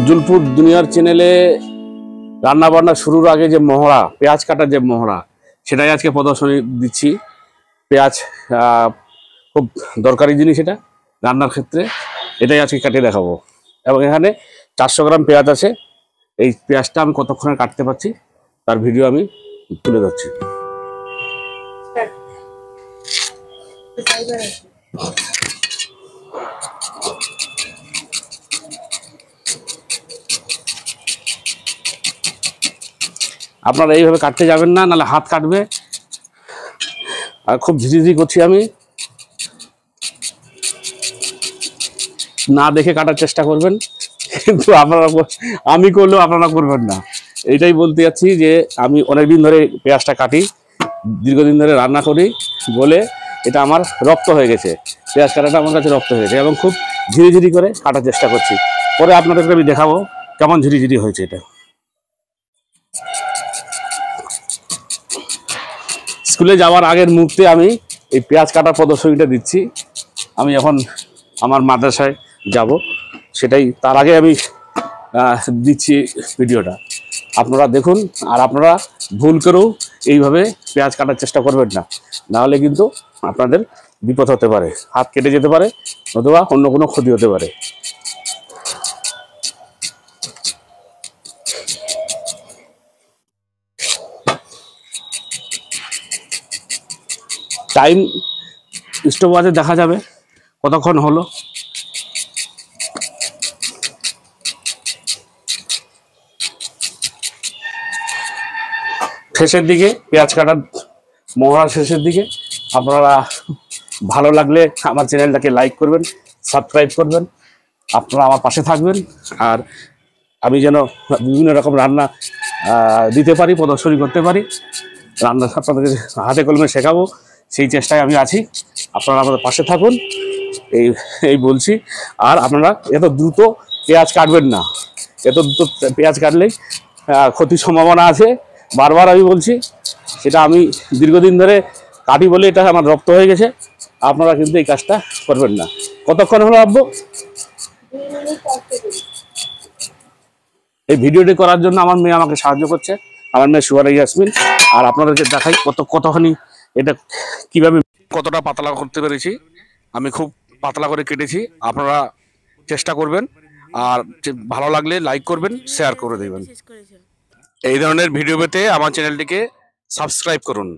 ফজলপুর দুনিয়ার চ্যানেলে রান্না বান্না শুরুর আগে যে মহড়া, পেঁয়াজ কাটার যে মহড়া, সেটাই আজকে প্রদর্শনী দিচ্ছি। পেঁয়াজ খুব দরকারি জিনিস, এটা রান্নার ক্ষেত্রে এটাই আজকে কাটিয়ে দেখাবো। এবং এখানে 400 গ্রাম পেঁয়াজ আছে। এই পেঁয়াজটা আমি কতক্ষণে কাটতে পারছি তার ভিডিও আমি তুলে ধরছি। আপনারা এইভাবে কাটতে যাবেন না, নাহলে হাত কাটবে। আর খুব ধীরে ধীরে করছি আমি, না দেখে কাটার চেষ্টা করবেন, কিন্তু আপনারা আমি করলেও আপনারা করবেন না। এইটাই বলতে যাচ্ছি যে আমি অনেকদিন ধরে পেঁয়াজটা কাটি, দীর্ঘদিন ধরে রান্না করি বলে এটা আমার রপ্ত হয়ে গেছে। পেঁয়াজ কাটাটা আমার কাছে রপ্ত হয়ে গেছে এবং খুব ধীরে ধীরে করে কাটার চেষ্টা করছি। পরে আপনাদেরকে আমি দেখাবো কেমন ধীরে ধীরে হয়েছে এটা। স্কুলে যাওয়ার আগের মুহূর্তে আমি এই পেঁয়াজ কাটার প্রদর্শনীটা দিচ্ছি। আমি এখন আমার মাদ্রাসায় যাব, সেটাই তার আগে আমি দিচ্ছি ভিডিওটা। আপনারা দেখুন, আর আপনারা ভুল করেও এইভাবে পেঁয়াজ কাটার চেষ্টা করবেন না, নাহলে কিন্তু আপনাদের বিপদ হতে পারে, হাত কেটে যেতে পারে অথবা অন্য কোনো ক্ষতি হতে পারে। টাইম স্টপওয়াচে দেখা যাবে কতক্ষণ হলো। শেষের দিকে পেঁয়াজ কাটার মহড়ার শেষের দিকে। আপনারা ভালো লাগলে আমার চ্যানেলটাকে লাইক করবেন, সাবস্ক্রাইব করবেন, আপনারা আমার পাশে থাকবেন। আর আমি যেন বিভিন্ন রকম রান্না দিতে পারি, প্রদর্শনী করতে পারি, রান্না আপনাদেরকে হাতে কলমে শেখাবো, সেই চেষ্টায় আমি আছি। আপনারা আমাদের পাশে থাকুন, এই বলছি। আর আপনারা এত দ্রুত পেঁয়াজ কাটবেন না, এত দ্রুত পেঁয়াজ কাটলেই ক্ষতির সম্ভাবনা আছে। বারবার আমি বলছি, সেটা আমি দীর্ঘদিন ধরে কাটি বলে এটা আমার রপ্ত হয়ে গেছে। আপনারা কিন্তু এই কাজটা করবেন না। কতক্ষণ হলো আব্বু? এই ভিডিওটি করার জন্য আমার মেয়ে আমাকে সাহায্য করছে, আমার মেয়ে সুয়ারা ইয়াসমিন। আর আপনাদেরকে দেখাই কতখানি এটা কিভাবে কতটা পাতলা করতে পেরেছি। আমি খুব পাতলা করে কেটেছি। আপনারা চেষ্টা করবেন, আর ভালো লাগলে লাইক করবেন, শেয়ার করে দেবেন। এই ধরনের ভিডিও পেতে আমার চ্যানেলটিকে সাবস্ক্রাইব করুন।